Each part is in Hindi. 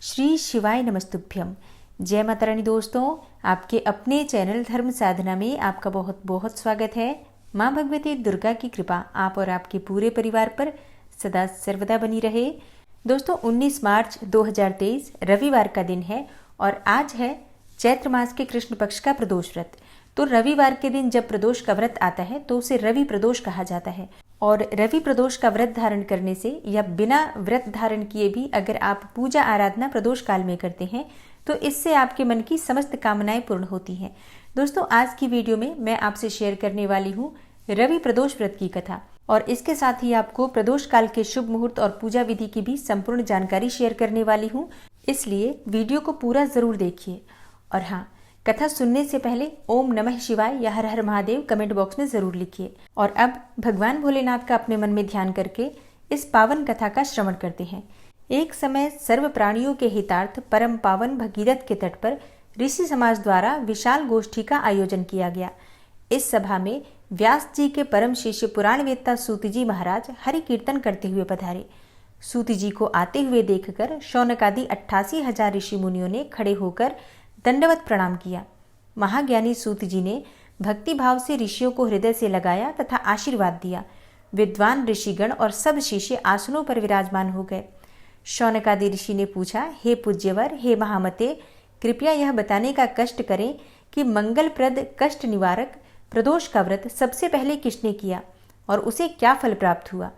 श्री शिवाय नमस्तुभ्यम। जय माता रानी। दोस्तों, आपके अपने चैनल धर्म साधना में आपका बहुत बहुत स्वागत है। माँ भगवती दुर्गा की कृपा आप और आपके पूरे परिवार पर सदा सर्वदा बनी रहे। दोस्तों, 19 मार्च 2023 रविवार का दिन है और आज है चैत्र मास के कृष्ण पक्ष का प्रदोष व्रत। तो रविवार के दिन जब प्रदोष का व्रत आता है तो उसे रवि प्रदोष कहा जाता है। और रवि प्रदोष का व्रत धारण करने से या बिना व्रत धारण किए भी अगर आप पूजा आराधना प्रदोष काल में करते हैं तो इससे आपके मन की समस्त कामनाएं पूर्ण होती हैं। दोस्तों, आज की वीडियो में मैं आपसे शेयर करने वाली हूँ रवि प्रदोष व्रत की कथा और इसके साथ ही आपको प्रदोष काल के शुभ मुहूर्त और पूजा विधि की भी संपूर्ण जानकारी शेयर करने वाली हूँ, इसलिए वीडियो को पूरा जरूर देखिए। और हाँ, कथा सुनने से पहले ओम नमः शिवाय या हर हर महादेव कमेंट बॉक्स में जरूर लिखिए। और अब भगवान भोलेनाथ का अपने मन में ध्यान करके इस पावन कथा का श्रवण करते हैं। एक समय सर्व प्राणियों के हितार्थ परम पावन भगीरथ के तट पर ऋषि समाज द्वारा विशाल गोष्ठी का आयोजन किया गया। इस सभा में व्यास जी के परम शिष्य पुराण वेत्ता सूत जी महाराज हरि कीर्तन करते हुए पधारे। सूत जी को आते हुए देखकर शौनक आदि 88,000 ऋषि मुनियों ने खड़े होकर दंडवत प्रणाम किया। महाज्ञानी सूत जी ने भक्ति भाव से ऋषियों को हृदय से लगाया तथा आशीर्वाद दिया। विद्वान ऋषिगण और सब शिष्य आसनों पर विराजमान हो गए। शौनक आदि ऋषि ने पूछा, हे पूज्यवर, हे महामते, कृपया यह बताने का कष्ट करें कि मंगलप्रद कष्ट निवारक प्रदोष का व्रत सबसे पहले किसने किया और उसे क्या फल प्राप्त हुआ।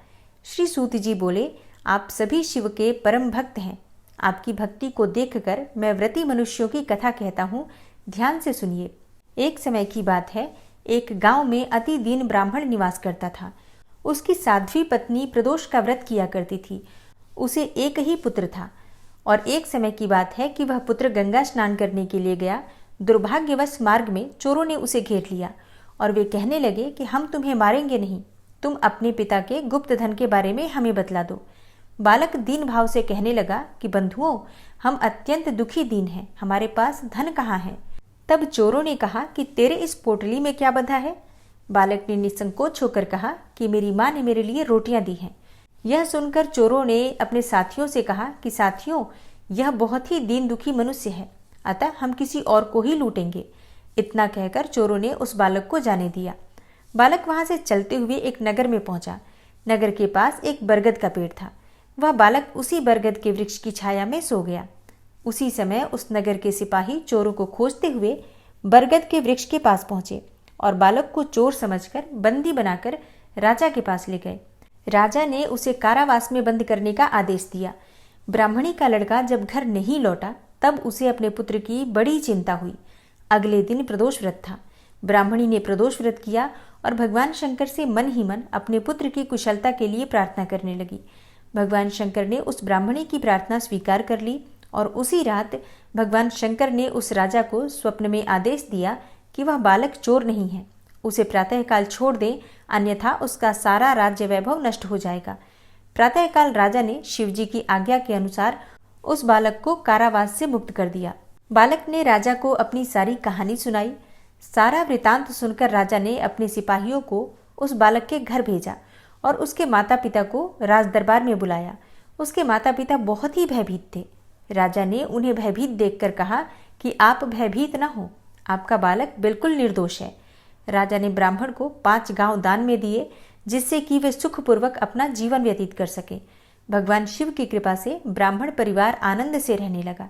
श्री सूत जी बोले, आप सभी शिव के परम भक्त हैं। आपकी भक्ति को देखकर मैं व्रती मनुष्यों की कथा कहता हूँ, ध्यान से सुनिए। एक समय की बात है, एक गांव में अति दीन ब्राह्मण निवास करता था। उसकी साध्वी पत्नी प्रदोष का व्रत किया करती थी। उसे एक ही पुत्र था और एक समय की बात है कि वह पुत्र गंगा स्नान करने के लिए गया। दुर्भाग्यवश मार्ग में चोरों ने उसे घेर लिया और वे कहने लगे कि हम तुम्हें मारेंगे नहीं, तुम अपने पिता के गुप्त धन के बारे में हमें बतला दो। बालक दीन भाव से कहने लगा कि बंधुओं, हम अत्यंत दुखी दीन हैं, हमारे पास धन कहाँ है। तब चोरों ने कहा कि तेरे इस पोटली में क्या बंधा है। बालक ने निसंकोच होकर कहा कि मेरी माँ ने मेरे लिए रोटियां दी हैं। यह सुनकर चोरों ने अपने साथियों से कहा कि साथियों, यह बहुत ही दीन दुखी मनुष्य है, अतः हम किसी और को ही लूटेंगे। इतना कहकर चोरों ने उस बालक को जाने दिया। बालक वहां से चलते हुए एक नगर में पहुंचा। नगर के पास एक बरगद का पेड़ था। वह बालक उसी बरगद के वृक्ष की छाया में सो गया। उसी समय उस नगर के सिपाही चोरों को खोजते हुए बरगद के वृक्ष के पास पहुंचे और बालक को चोर समझकर बंदी बनाकर राजा के पास ले गए। राजा ने उसे कारावास में बंद करने का आदेश दिया। ब्राह्मणी का लड़का जब घर नहीं लौटा तब उसे अपने पुत्र की बड़ी चिंता हुई। अगले दिन प्रदोष व्रत था। ब्राह्मणी ने प्रदोष व्रत किया और भगवान शंकर से मन ही मन अपने पुत्र की कुशलता के लिए प्रार्थना करने लगी। भगवान शंकर ने उस ब्राह्मणी की प्रार्थना स्वीकार कर ली और उसी रात भगवान शंकर ने उस राजा को स्वप्न में आदेश दिया कि वह बालक चोर नहीं है, उसे प्रातःकाल छोड़ दें, अन्यथा उसका सारा राज्य वैभव नष्ट हो जाएगा। प्रातःकाल राजा ने शिवजी की आज्ञा के अनुसार उस बालक को कारावास से मुक्त कर दिया। बालक ने राजा को अपनी सारी कहानी सुनाई। सारा वृतांत सुनकर राजा ने अपने सिपाहियों को उस बालक के घर भेजा और उसके माता पिता को राज दरबार में बुलाया। उसके माता पिता बहुत ही भयभीत थे। राजा ने उन्हें भयभीत देखकर कहा कि आप भयभीत न हो, आपका बालक बिल्कुल निर्दोष है। राजा ने ब्राह्मण को 5 गांव दान में दिए जिससे कि वे सुखपूर्वक अपना जीवन व्यतीत कर सके। भगवान शिव की कृपा से ब्राह्मण परिवार आनंद से रहने लगा।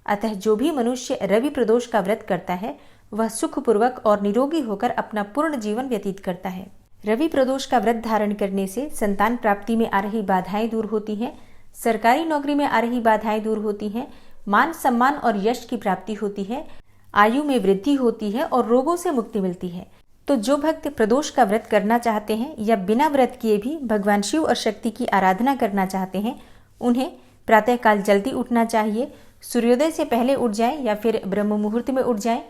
अतः जो भी मनुष्य रवि प्रदोष का व्रत करता है वह सुखपूर्वक और निरोगी होकर अपना पूर्ण जीवन व्यतीत करता है। रवि प्रदोष का व्रत धारण करने से संतान प्राप्ति में आ रही बाधाएं दूर होती हैं, सरकारी नौकरी में आ रही बाधाएं दूर होती हैं, मान सम्मान और यश की प्राप्ति होती है, आयु में वृद्धि होती है और रोगों से मुक्ति मिलती है। तो जो भक्त प्रदोष का व्रत करना चाहते हैं या बिना व्रत किए भी भगवान शिव और शक्ति की आराधना करना चाहते हैं, उन्हें प्रातःकाल जल्दी उठना चाहिए। सूर्योदय से पहले उठ जाएं या फिर ब्रह्म मुहूर्त में उठ जाएं।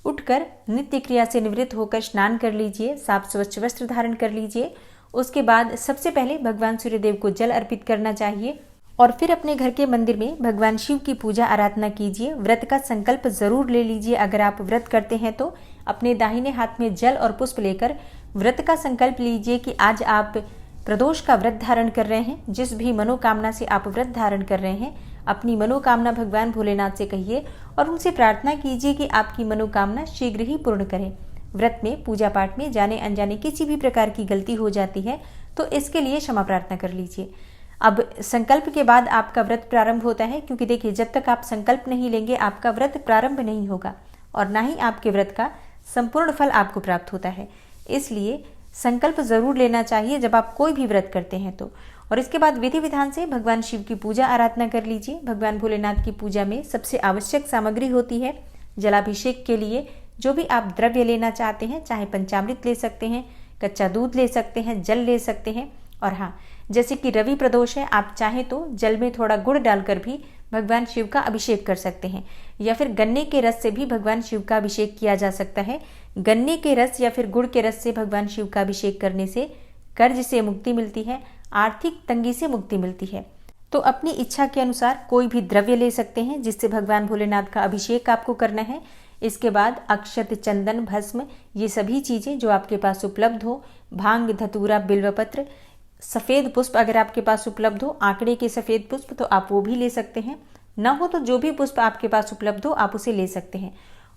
उठकर नित्य क्रिया से निवृत्त होकर स्नान कर लीजिए, साफ स्वच्छ वस्त्र धारण कर लीजिए। उसके बाद सबसे पहले भगवान सूर्यदेव को जल अर्पित करना चाहिए और फिर अपने घर के मंदिर में भगवान शिव की पूजा आराधना कीजिए। व्रत का संकल्प जरूर ले लीजिए। अगर आप व्रत करते हैं तो अपने दाहिने हाथ में जल और पुष्प लेकर व्रत का संकल्प लीजिए कि आज आप प्रदोष का व्रत धारण कर रहे हैं। जिस भी मनोकामना से आप व्रत धारण कर रहे हैं अपनी मनोकामना भगवान भोलेनाथ से कहिए और उनसे प्रार्थना कीजिए कि आपकी मनोकामना शीघ्र ही पूर्ण करें। व्रत में, पूजा पाठ में जाने अनजाने किसी भी प्रकार की गलती हो जाती है तो इसके लिए क्षमा प्रार्थना कर लीजिए। अब संकल्प के बाद आपका व्रत प्रारंभ होता है, क्योंकि देखिए जब तक आप संकल्प नहीं लेंगे आपका व्रत प्रारंभ नहीं होगा और ना ही आपके व्रत का संपूर्ण फल आपको प्राप्त होता है। इसलिए संकल्प जरूर लेना चाहिए जब आप कोई भी व्रत करते हैं तो। और इसके बाद विधि विधान से भगवान शिव की पूजा आराधना कर लीजिए। भगवान भोलेनाथ की पूजा में सबसे आवश्यक सामग्री होती है जलाभिषेक के लिए जो भी आप द्रव्य लेना चाहते हैं, चाहे पंचामृत ले सकते हैं, कच्चा दूध ले सकते हैं, जल ले सकते हैं। और हाँ, जैसे कि रवि प्रदोष है, आप चाहे तो जल में थोड़ा गुड़ डालकर भी भगवान शिव का अभिषेक कर सकते हैं, या फिर गन्ने के रस से भी भगवान शिव का अभिषेक किया जा सकता है। गन्ने के रस या फिर गुड़ के रस से भगवान शिव का अभिषेक करने से कर्ज से मुक्ति मिलती है, आर्थिक तंगी से मुक्ति मिलती है। तो अपनी इच्छा के अनुसार कोई भी द्रव्य ले सकते हैं जिससे भगवान भोलेनाथ का अभिषेक आपको करना है। इसके बाद अक्षत, चंदन, भस्म, ये सभी चीजें जो आपके पास उपलब्ध हो, भांग, धतूरा, बिल्वपत्र, सफेद पुष्प अगर आपके पास उपलब्ध हो, आंकड़े के सफेद पुष्प तो आप वो भी ले सकते हैं, न हो तो जो भी पुष्प आपके पास उपलब्ध हो आप उसे ले सकते हैं।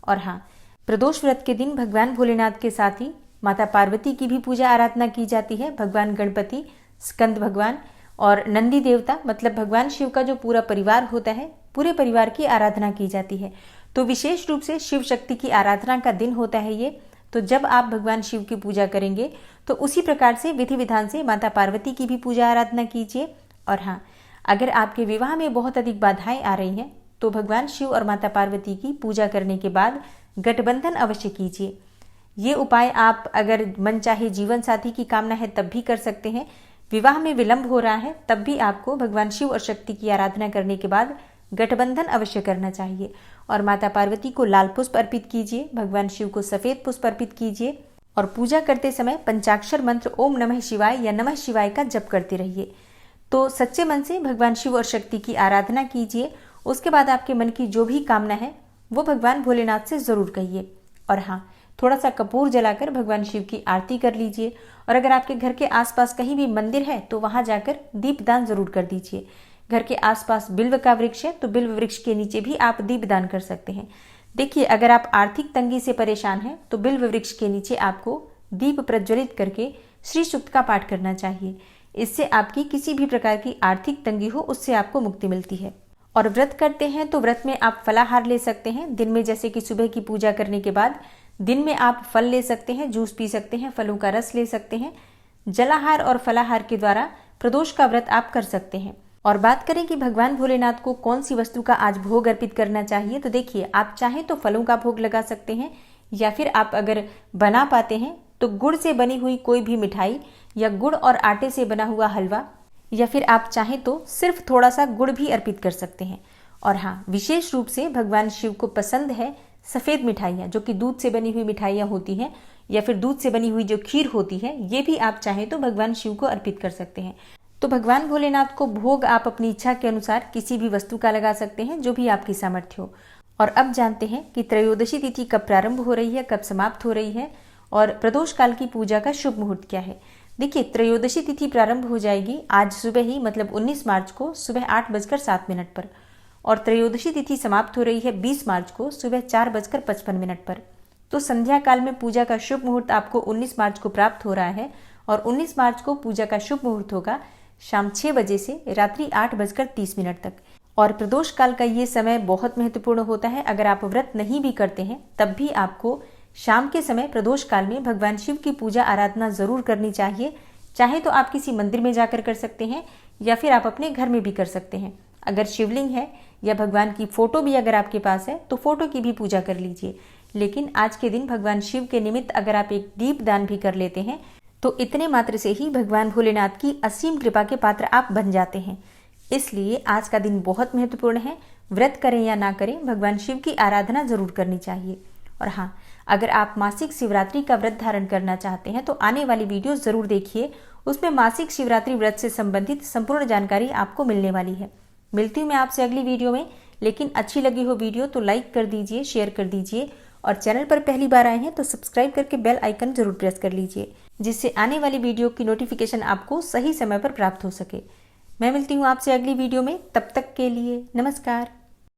और हाँ, प्रदोष व्रत के दिन भगवान भोलेनाथ के साथ ही माता पार्वती की भी पूजा आराधना की जाती है। भगवान गणपति, स्कंद भगवान और नंदी देवता, मतलब भगवान शिव का जो पूरा परिवार होता है, पूरे परिवार की आराधना की जाती है। तो विशेष रूप से शिव शक्ति की आराधना का दिन होता है ये। तो जब आप भगवान शिव की पूजा करेंगे तो उसी प्रकार से विधि विधान से माता पार्वती की भी पूजा आराधना कीजिए। और हाँ, अगर आपके विवाह में बहुत अधिक बाधाएं आ रही हैं तो भगवान शिव और माता पार्वती की पूजा करने के बाद गठबंधन अवश्य कीजिए। ये उपाय आप अगर मनचाहे जीवन साथी की कामना है तब भी कर सकते हैं। विवाह में विलंब हो रहा है तब भी आपको भगवान शिव और शक्ति की आराधना करने के बाद गठबंधन अवश्य करना चाहिए। और माता पार्वती को लाल पुष्प अर्पित कीजिए, भगवान शिव को सफेद पुष्प अर्पित कीजिए और पूजा करते समय पंचाक्षर मंत्र ओम नमः शिवाय या नमः शिवाय का जप करते रहिए। तो सच्चे मन से भगवान शिव और शक्ति की आराधना कीजिए। उसके बाद आपके मन की जो भी कामना है वो भगवान भोलेनाथ से जरूर कहिए। और हाँ, थोड़ा सा कपूर जलाकर भगवान शिव की आरती कर लीजिए। और अगर आपके घर के आसपास कहीं भी मंदिर है तो वहां जाकर दीपदान जरूर कर दीजिए। घर के आसपास बिल्व का वृक्ष है तो बिल्व वृक्ष के नीचे भी आप दीपदान कर सकते हैं। देखिए, अगर आप आर्थिक तंगी से परेशान हैं तो बिल्व वृक्ष के नीचे आपको दीप प्रज्वलित करके श्री सूक्त का पाठ करना चाहिए। इससे आपकी किसी भी प्रकार की आर्थिक तंगी हो उससे आपको मुक्ति मिलती है। और व्रत करते हैं तो व्रत में आप फलाहार ले सकते हैं। दिन में जैसे कि सुबह की पूजा करने के बाद दिन में आप फल ले सकते हैं, जूस पी सकते हैं, फलों का रस ले सकते हैं। जलाहार और फलाहार के द्वारा प्रदोष का व्रत आप कर सकते हैं। और बात करें कि भगवान भोलेनाथ को कौन सी वस्तु का आज भोग अर्पित करना चाहिए, तो देखिए, आप चाहें तो फलों का भोग लगा सकते हैं, या फिर आप अगर बना पाते हैं तो गुड़ से बनी हुई कोई भी मिठाई या गुड़ और आटे से बना हुआ हलवा, या फिर आप चाहें तो सिर्फ थोड़ा सा गुड़ भी अर्पित कर सकते हैं। और हाँ, विशेष रूप से भगवान शिव को पसंद है सफेद मिठाइयाँ, जो कि दूध से बनी हुई मिठाइयाँ होती हैं, या फिर दूध से बनी हुई जो खीर होती है, ये भी आप चाहें तो भगवान शिव को अर्पित कर सकते हैं। तो भगवान भोलेनाथ को भोग आप अपनी इच्छा के अनुसार किसी भी वस्तु का लगा सकते हैं जो भी आपकी सामर्थ्य हो। और अब जानते हैं कि त्रयोदशी तिथि कब प्रारंभ हो रही है, कब समाप्त हो रही है, और प्रदोष काल की पूजा का शुभ मुहूर्त क्या है। देखिए, त्रयोदशी तिथि प्रारंभ हो जाएगी आज सुबह ही, मतलब 19 मार्च को सुबह 8:07 पर, और त्रयोदशी तिथि समाप्त हो रही है 20 मार्च को सुबह 4:55 पर। तो संध्या काल में पूजा का शुभ मुहूर्त आपको 19 मार्च को प्राप्त हो रहा है, और 19 मार्च को पूजा का शुभ मुहूर्त होगा शाम 6 बजे से रात्रि 8:30 तक। और प्रदोष काल का ये समय बहुत महत्वपूर्ण होता है। अगर आप व्रत नहीं भी करते हैं तब भी आपको शाम के समय प्रदोष काल में भगवान शिव की पूजा आराधना जरूर करनी चाहिए। चाहे तो आप किसी मंदिर में जाकर कर सकते हैं, या फिर आप अपने घर में भी कर सकते हैं। अगर शिवलिंग है या भगवान की फोटो भी अगर आपके पास है तो फोटो की भी पूजा कर लीजिए। लेकिन आज के दिन भगवान शिव के निमित्त अगर आप एक दीप दान भी कर लेते हैं तो इतने मात्र से ही भगवान भोलेनाथ की असीम कृपा के पात्र आप बन जाते हैं। इसलिए आज का दिन बहुत महत्वपूर्ण है। व्रत करें या ना करें, भगवान शिव की आराधना जरूर करनी चाहिए। और हाँ, अगर आप मासिक शिवरात्रि का व्रत धारण करना चाहते हैं तो आने वाली वीडियो जरूर देखिए। उसमें मासिक शिवरात्रि व्रत से संबंधित संपूर्ण जानकारी आपको मिलने वाली है। मिलती हूँ मैं आपसे अगली वीडियो में। लेकिन अच्छी लगी हो वीडियो तो लाइक कर दीजिए, शेयर कर दीजिए, और चैनल पर पहली बार आए हैं तो सब्सक्राइब करके बेल आइकन जरूर प्रेस कर लीजिए, जिससे आने वाली वीडियो की नोटिफिकेशन आपको सही समय पर प्राप्त हो सके। मैं मिलती हूँ आपसे अगली वीडियो में, तब तक के लिए नमस्कार।